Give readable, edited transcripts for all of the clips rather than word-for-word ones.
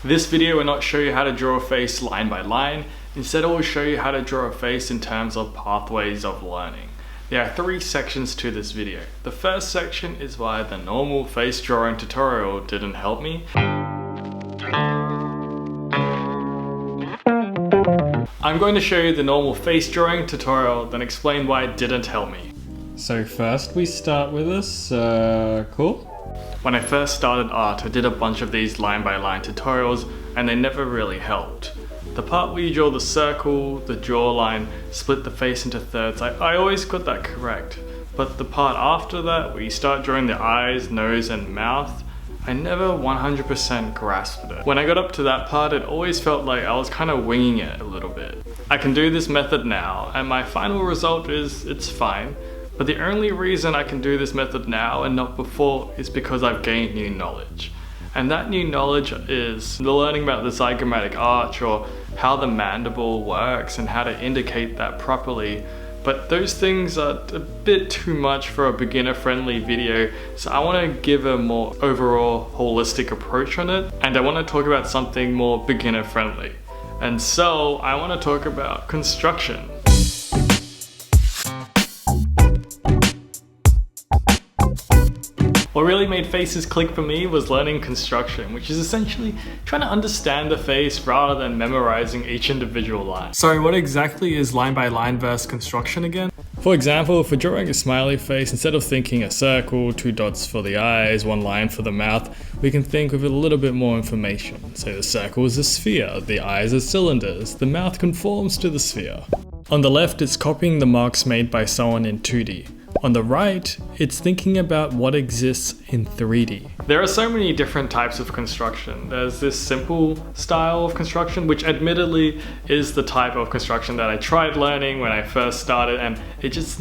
This video will not show you how to draw a face line by line. Instead, it will show you how to draw a face in terms of pathways of learning. There are 3 sections to this video. The first section is why the normal face drawing tutorial didn't help me. I'm going to show you the normal face drawing tutorial, then explain why it didn't help me. So first we start with a circle. When I first started art, I did a bunch of these line by line tutorials and they never really helped. The part where you draw the circle, the jawline, split the face into thirds, I always got that correct. But the part after that, where you start drawing the eyes, nose and mouth, I never 100% grasped it. When I got up to that part, it always felt like I was kind of winging it a little bit. I can do this method now, and my final result is it's fine. But the only reason I can do this method now and not before is because I've gained new knowledge. And that new knowledge is the learning about the zygomatic arch or how the mandible works and how to indicate that properly. But those things are a bit too much for a beginner-friendly video, so I want to give a more overall holistic approach on it, and I want to talk about something more beginner-friendly. And so I want to talk about construction. What really made faces click for me was learning construction, which is essentially trying to understand the face rather than memorizing each individual line. Sorry, what exactly is line by line versus construction again? For example, if we're drawing a smiley face, instead of thinking a circle, 2 dots for the eyes, 1 line for the mouth, we can think with a little bit more information. So the circle is a sphere, the eyes are cylinders, the mouth conforms to the sphere. On the left, it's copying the marks made by someone in 2D. On the right, it's thinking about what exists in 3D. There are so many different types of construction. There's this simple style of construction, which admittedly is the type of construction that I tried learning when I first started, and it just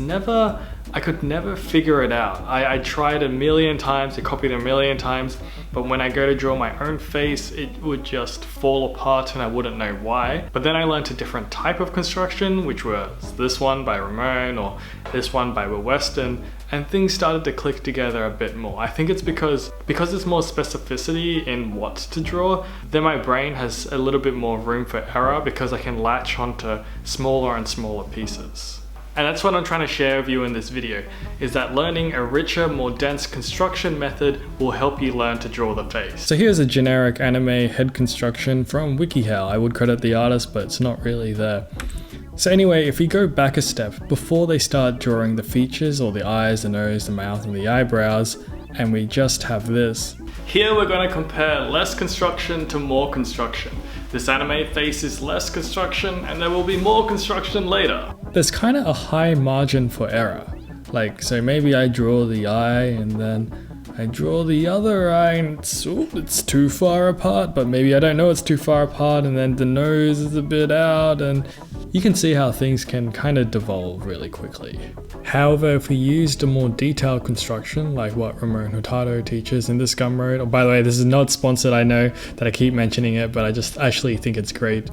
I could never figure it out. I tried a million times, I copied a million times, but when I go to draw my own face, it would just fall apart and I wouldn't know why. But then I learned a different type of construction, which was this one by Ramon or this one by Weston, and things started to click together a bit more. I think it's because there's more specificity in what to draw, then my brain has a little bit more room for error because I can latch onto smaller and smaller pieces. And that's what I'm trying to share with you in this video, is that learning a richer, more dense construction method will help you learn to draw the face. So here's a generic anime head construction from WikiHow. I would credit the artist, but it's not really there. So anyway, if we go back a step, before they start drawing the features or the eyes, the nose, the mouth, and the eyebrows, and we just have this. Here we're going to compare less construction to more construction. This anime face is less construction and there will be more construction later. There's kind of a high margin for error. Like, so maybe I draw the eye and then I draw the other eye and it's too far apart, but maybe I don't know it's too far apart, and then the nose is a bit out, and you can see how things can kind of devolve really quickly. However, if we used a more detailed construction like what Ramon Hurtado teaches in this Gumroad, by the way, this is not sponsored, I know that I keep mentioning it, but I just actually think it's great.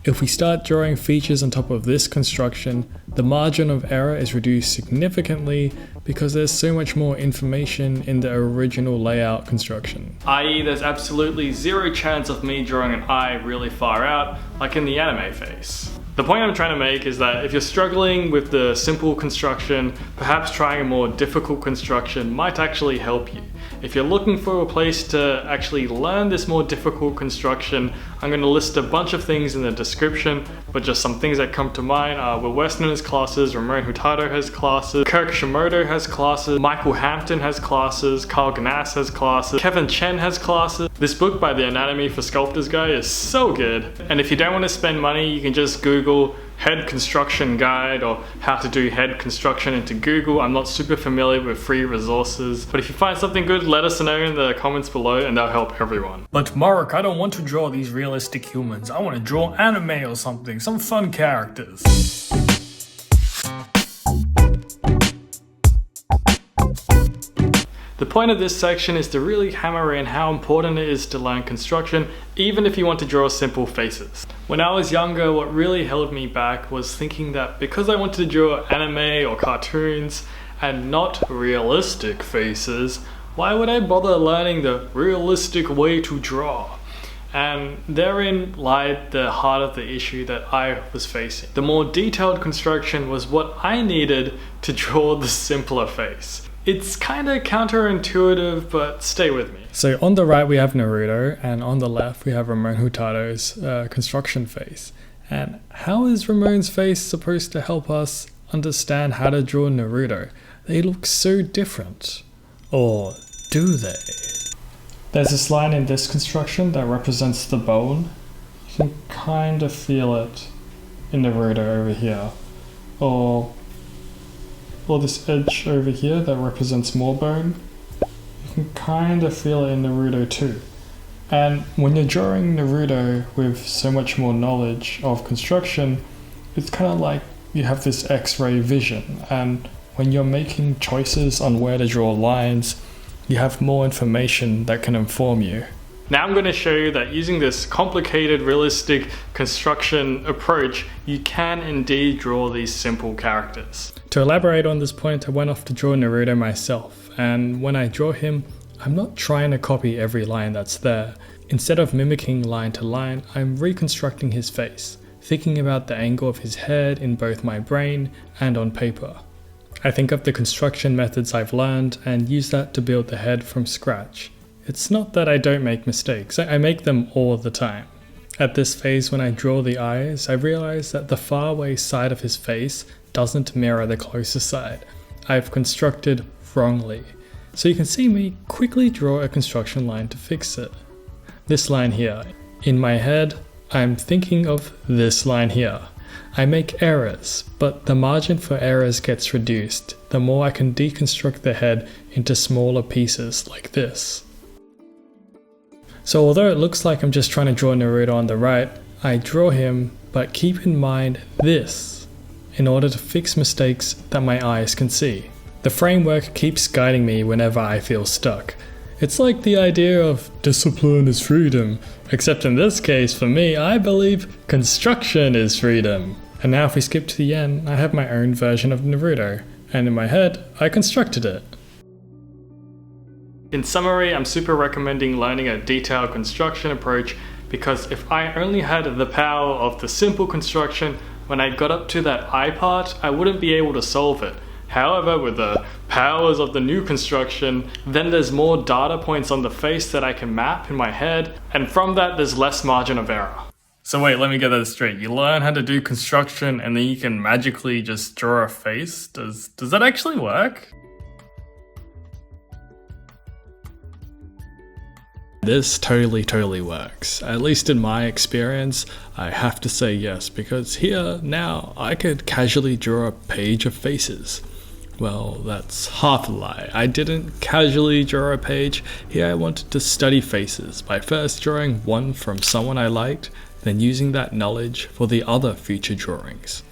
If we start drawing features on top of this construction, the margin of error is reduced significantly because there's so much more information in the original layout construction. I.e., there's absolutely zero chance of me drawing an eye really far out, like in the anime face. The point I'm trying to make is that if you're struggling with the simple construction, perhaps trying a more difficult construction might actually help you. If you're looking for a place to actually learn this more difficult construction, I'm going to list a bunch of things in the description, but just some things that come to mind are Will Weston has classes, Ramon Hurtado has classes, Kirk Shimoda has classes, Michael Hampton has classes, Carl Ganas has classes, Kevin Chen has classes. This book by the Anatomy for Sculptors guy is so good. And if you don't want to spend money, you can just Google head construction guide or how to do head construction into Google. I'm not super familiar with free resources, but if you find something good, let us know in the comments below and that'll help everyone. But Mark, I don't want to draw these realistic humans. I want to draw anime or something, some fun characters. The point of this section is to really hammer in how important it is to learn construction, even if you want to draw simple faces. When I was younger, what really held me back was thinking that because I wanted to draw anime or cartoons and not realistic faces, why would I bother learning the realistic way to draw? And therein lied the heart of the issue that I was facing. The more detailed construction was what I needed to draw the simpler face. It's kind of counterintuitive, but stay with me. So on the right we have Naruto, and on the left we have Ramon Hurtado's construction face. And how is Ramon's face supposed to help us understand how to draw Naruto? They look so different. Or do they? There's this line in this construction that represents the bone. You can kind of feel it in Naruto over here. Or this edge over here that represents more bone. You can kind of feel it in Naruto too. And when you're drawing Naruto with so much more knowledge of construction, it's kind of like you have this X-ray vision, and when you're making choices on where to draw lines, you have more information that can inform you. Now I'm going to show you that using this complicated, realistic construction approach, you can indeed draw these simple characters. To elaborate on this point, I went off to draw Naruto myself, and when I draw him, I'm not trying to copy every line that's there. Instead of mimicking line to line, I'm reconstructing his face, thinking about the angle of his head in both my brain and on paper. I think of the construction methods I've learned and use that to build the head from scratch. It's not that I don't make mistakes, I make them all the time. At this phase when I draw the eyes, I realize that the far away side of his face doesn't mirror the closer side. I've constructed wrongly. So you can see me quickly draw a construction line to fix it. This line here. In my head, I'm thinking of this line here. I make errors, but the margin for errors gets reduced the more I can deconstruct the head into smaller pieces like this. So although it looks like I'm just trying to draw Naruto on the right, I draw him, but keep in mind this, in order to fix mistakes that my eyes can see. The framework keeps guiding me whenever I feel stuck. It's like the idea of discipline is freedom, except in this case, for me, I believe construction is freedom. And now if we skip to the end, I have my own version of Naruto, and in my head, I constructed it. In summary, I'm super recommending learning a detailed construction approach, because if I only had the power of the simple construction, when I got up to that eye part, I wouldn't be able to solve it. However, with the powers of the new construction, then there's more data points on the face that I can map in my head, and from that there's less margin of error. So wait, let me get that straight. You learn how to do construction and then you can magically just draw a face? Does that actually work? This totally works. At least in my experience, I have to say yes, because here, now, I could casually draw a page of faces. Well, that's half a lie. I didn't casually draw a page. Here I wanted to study faces by first drawing one from someone I liked, then using that knowledge for the other future drawings.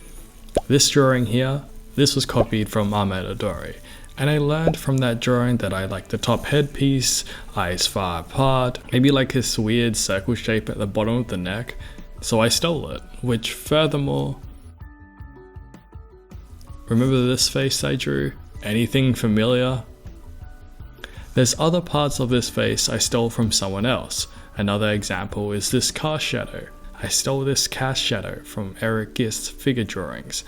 This drawing here, this was copied from Ahmed Adori. And I learned from that drawing that I like the top headpiece, eyes far apart, maybe like this weird circle shape at the bottom of the neck, so I stole it, which furthermore... Remember this face I drew? Anything familiar? There's other parts of this face I stole from someone else. Another example is this cast shadow. I stole this cast shadow from Eric Gist's figure drawings.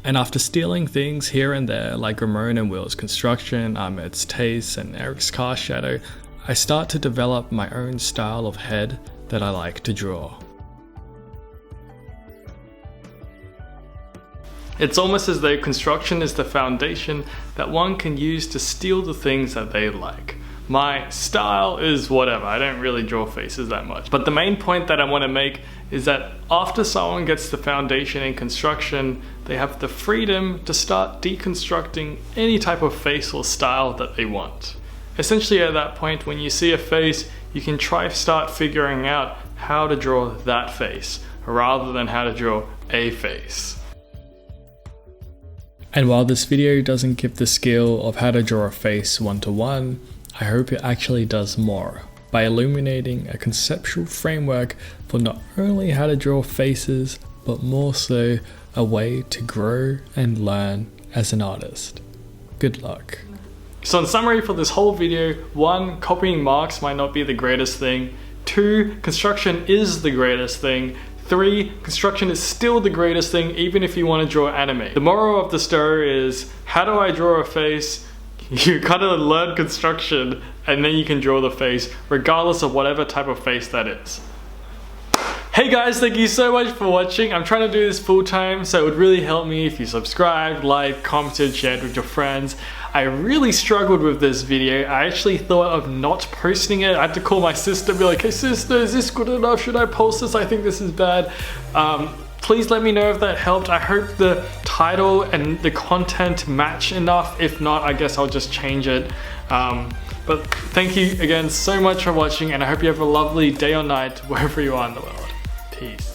And after stealing things here and there, like Ramon and Will's construction, Ahmed's taste, and Eric's cast shadow, I start to develop my own style of head that I like to draw. It's almost as though construction is the foundation that one can use to steal the things that they like. My style is whatever, I don't really draw faces that much. But the main point that I want to make is that after someone gets the foundation in construction, they have the freedom to start deconstructing any type of face or style that they want. Essentially at that point, when you see a face, you can start figuring out how to draw that face, rather than how to draw a face. And while this video doesn't give the skill of how to draw a face one-to-one, I hope it actually does more, by illuminating a conceptual framework for not only how to draw faces, but more so a way to grow and learn as an artist. Good luck. So in summary for this whole video, 1, copying marks might not be the greatest thing. 2, construction is the greatest thing. 3, construction is still the greatest thing even if you want to draw anime. The moral of the story is, how do I draw a face? You gotta learn construction and then you can draw the face regardless of whatever type of face that is. Hey guys, thank you so much for watching. I'm trying to do this full time, so it would really help me if you subscribed, liked, commented, shared with your friends. I really struggled with this video. I actually thought of not posting it. I had to call my sister and be like, hey sister, is this good enough? Should I post this? I think this is bad. Please let me know if that helped. I hope the title and the content match enough. If not, I guess I'll just change it. But thank you again so much for watching, and I hope you have a lovely day or night wherever you are in the world. Peace.